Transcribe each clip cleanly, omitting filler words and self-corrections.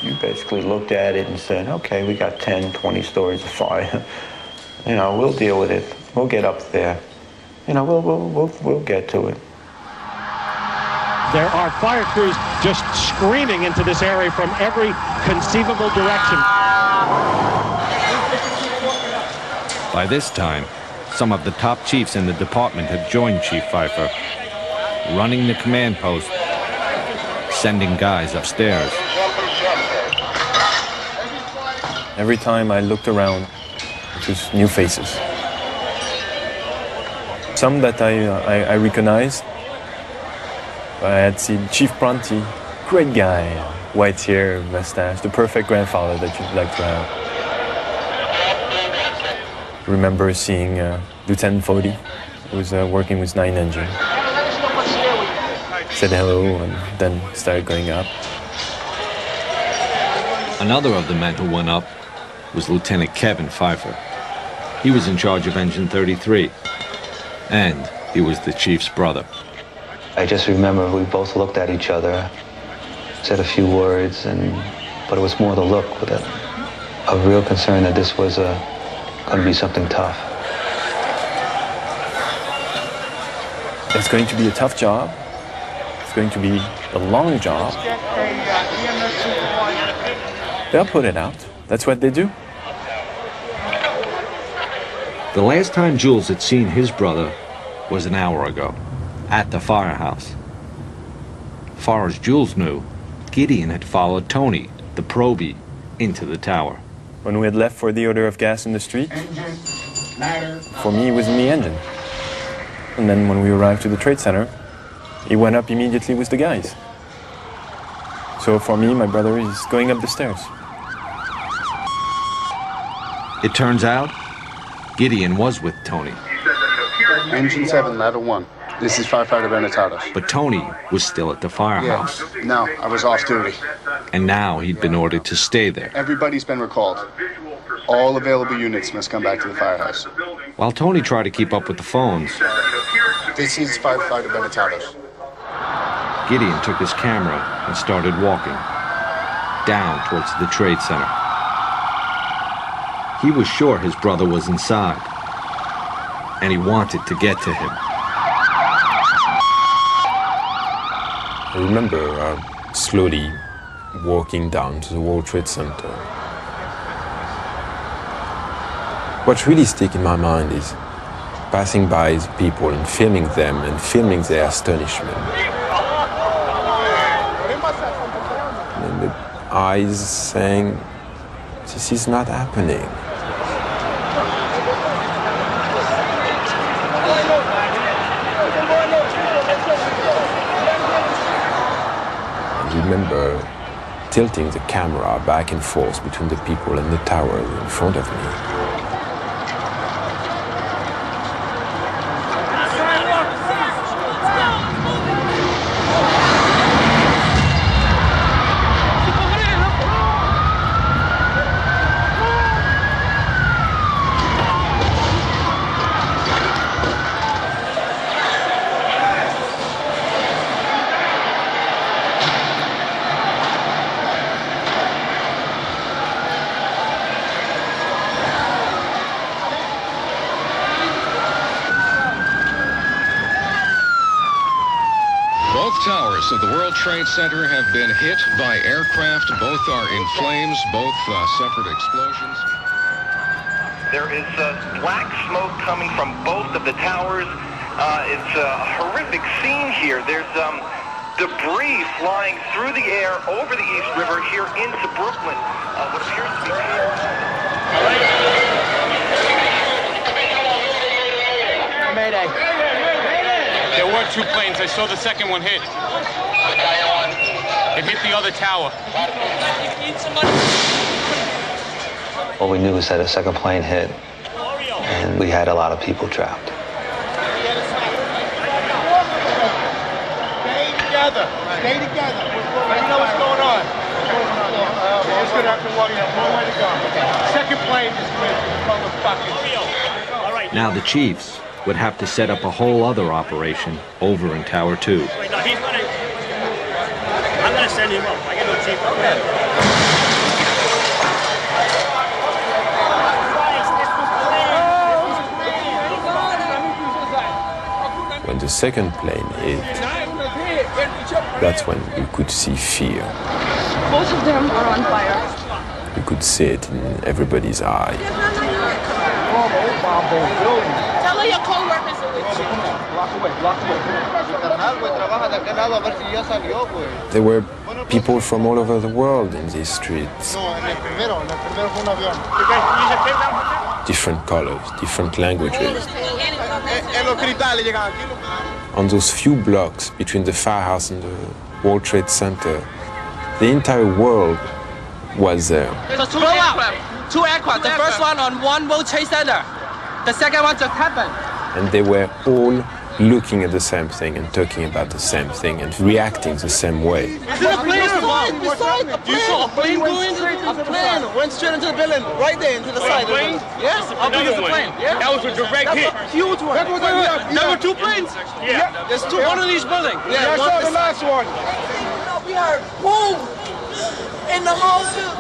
You basically looked at it and said, okay, we got 10, 20 stories of fire. You know, we'll deal with it. We'll get up there. You know, we'll get to it. There are fire crews just screaming into this area from every conceivable direction. By this time, some of the top chiefs in the department had joined Chief Pfeiffer, running the command post, sending guys upstairs. Every time I looked around, it was new faces. Some that I recognized. I had seen Chief Pronti, great guy, white hair, mustache, the perfect grandfather that you'd like to have. I remember seeing Lieutenant Fodi, who was working with 9 Engine. Said hello and then started going up. Another of the men who went up was Lieutenant Kevin Pfeiffer. He was in charge of Engine 33, and he was the chief's brother. I just remember we both looked at each other, said a few words, but it was more the look with a real concern that this was going to be something tough. It's going to be a tough job. It's going to be a long job. They'll put it out. That's what they do. The last time Jules had seen his brother was an hour ago, at the firehouse. As far as Jules knew, Gideon had followed Tony, the probie, into the tower. When we had left for the odor of gas in the street, for me, it was in the engine. And then when we arrived to the Trade Center, he went up immediately with the guys. So for me, my brother is going up the stairs. It turns out, Gideon was with Tony. Engine 7, ladder 1. This is Firefighter Benetados. But Tony was still at the firehouse. Yeah. No, I was off duty. And now he'd been ordered to stay there. Everybody's been recalled. All available units must come back to the firehouse. While Tony tried to keep up with the phones, this is Firefighter Benetados. Gideon took his camera and started walking down towards the Trade Center. He was sure his brother was inside, and he wanted to get to him. I remember slowly walking down to the World Trade Center. What really sticks in my mind is passing by the people and filming them and filming their astonishment. And the eyes saying, this is not happening. I remember tilting the camera back and forth between the people and the tower in front of me. Of the World Trade Center have been hit by aircraft. Both are in flames. Both suffered explosions. There is black smoke coming from both of the towers. It's a horrific scene here. There's debris flying through the air over the East River here into Brooklyn. What appears to be... Mayday. There were 2 planes. I saw the second one hit. It hit the other tower. All we knew was that a second plane hit, and we had a lot of people trapped. Stay together. Stay together. Let me know what's going on. It's going to have to walk. You have one way to go. Second plane is with motherfuckers. Now the chiefs would have to set up a whole other operation over in Tower 2. I'm going to send him up. When the second plane hit, that's when we could see fear. Both of them are on fire. We could see it in everybody's eye. Tell your co-workers to leave. There were people from all over the world in these streets. Different colors, different languages. On those few blocks between the firehouse and the World Trade Center, the entire world was there. Just blow out. Two aircraft. The first one on one World Trade Center. The second one just happened. And they were all looking at the same thing and talking about the same thing and reacting the same way. Is it a plane or what? You saw a plane going? A plane went straight into the building, right there into the side. A plane? Yes. How big is the plane? Yeah. That was a direct hit. Huge one. There were two planes? Yeah. There's two. One in each building. Yeah, I saw the last one. We heard boom in the whole field.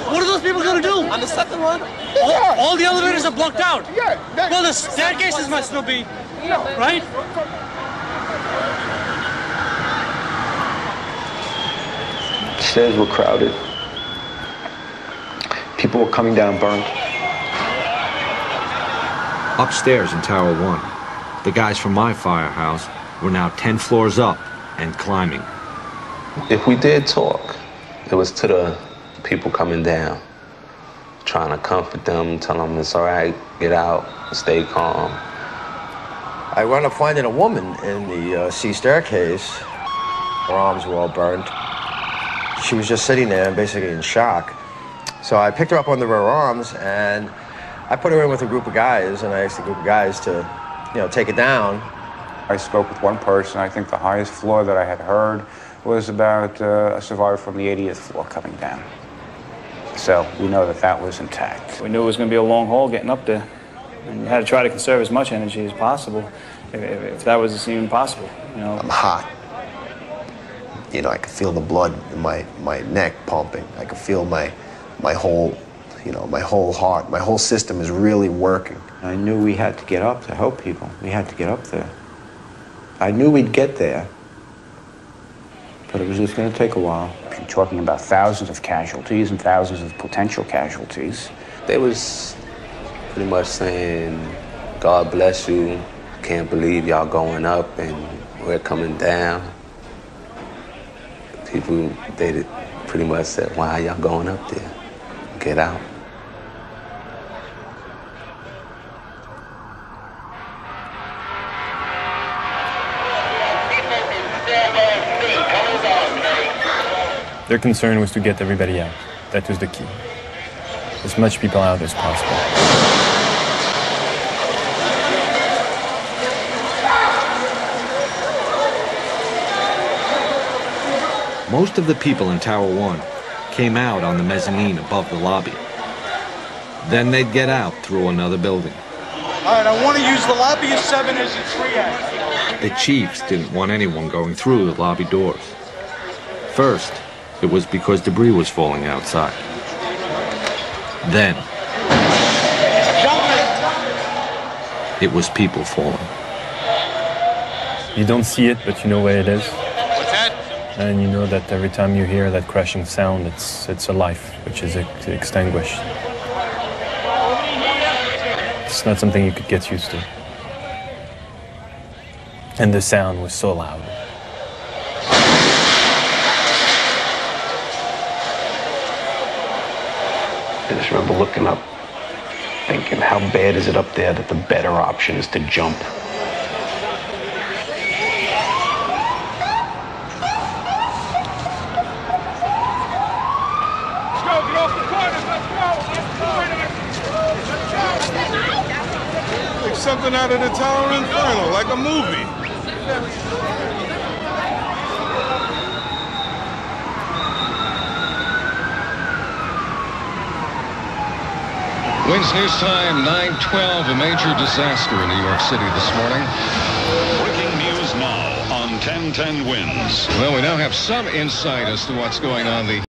What are those people going to do? On the second one? All the elevators are blocked out. Yeah. Well, the staircases must still be, right? The stairs were crowded. People were coming down burnt. Upstairs in Tower 1, the guys from my firehouse were now 10 floors up and climbing. If we did talk, it was to the people coming down, trying to comfort them, tell them it's all right, get out, stay calm. I wound up finding a woman in the C staircase. Her arms were all burned. She was just sitting there, basically in shock. So I picked her up under her arms, and I put her in with a group of guys, and I asked the group of guys to, take it down. I spoke with one person. I think the highest floor that I had heard was about a survivor from the 80th floor coming down. So we know that that was intact. We knew it was going to be a long haul getting up there. And you had to try to conserve as much energy as possible, if that was even possible, I'm hot. I could feel the blood in my neck pumping. I could feel my whole, my whole heart, my whole system is really working. I knew we had to get up to help people. We had to get up there. I knew we'd get there, but it was just going to take a while. You're talking about thousands of casualties and thousands of potential casualties. They was pretty much saying, God bless you, can't believe y'all going up and we're coming down. People, they pretty much said, why are y'all going up there? Get out. Their concern was to get everybody out. That was the key. As much people out as possible. Most of the people in Tower 1 came out on the mezzanine above the lobby. Then they'd get out through another building. All right, I want to use the lobby of 7 as a triage. The chiefs didn't want anyone going through the lobby doors. First, it was because debris was falling outside. Then, it was people falling. You don't see it, but you know where it is. What's that? And you know that every time you hear that crashing sound, it's a life which is extinguished. It's not something you could get used to. And the sound was so loud. I just remember looking up, thinking, how bad is it up there that the better option is to jump? Let's go, get off the corners, let's go! Like something out of the Tower Inferno, like a movie. Wins News Time, 9:12, a major disaster in New York City this morning. Breaking news now on 10 110 wins. Well, we now have some insight as to what's going on. The